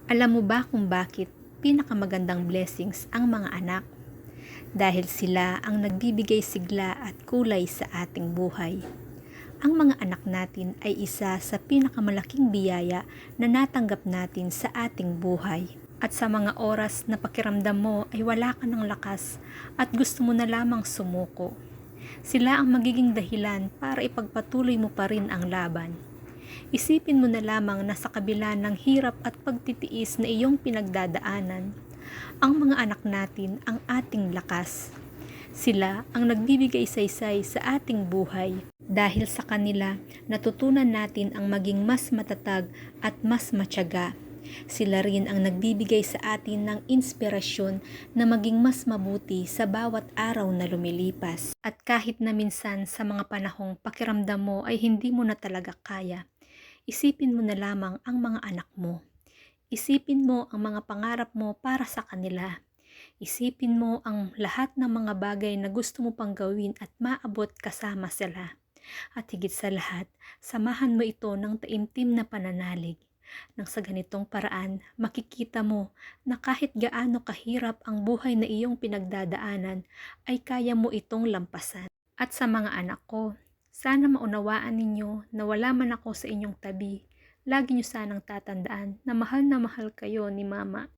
Alam mo ba kung bakit pinakamagandang blessings ang mga anak? Dahil sila ang nagbibigay sigla at kulay sa ating buhay. Ang mga anak natin ay isa sa pinakamalaking biyaya na natanggap natin sa ating buhay. At sa mga oras na pakiramdam mo ay wala ka ng lakas at gusto mo na lamang sumuko, sila ang magiging dahilan para ipagpatuloy mo pa rin ang laban. Isipin mo na lamang na sa kabila ng hirap at pagtitiis na iyong pinagdadaanan, ang mga anak natin ang ating lakas. Sila ang nagbibigay saysay sa ating buhay. Dahil sa kanila, natutunan natin ang maging mas matatag at mas matyaga. Sila rin ang nagbibigay sa atin ng inspirasyon na maging mas mabuti sa bawat araw na lumilipas. At kahit na minsan sa mga panahong pakiramdam mo ay hindi mo na talaga kaya, isipin mo na lamang ang mga anak mo. Isipin mo ang mga pangarap mo para sa kanila. Isipin mo ang lahat ng mga bagay na gusto mo pang gawin at maabot kasama sila. At higit sa lahat, samahan mo ito ng taimtim na pananalig. Nang sa ganitong paraan, makikita mo na kahit gaano kahirap ang buhay na iyong pinagdadaanan, ay kaya mo itong lampasan. At sa mga anak ko, sana maunawaan ninyo na wala man ako sa inyong tabi. Lagi niyo sanang tatandaan na mahal kayo ni Mama.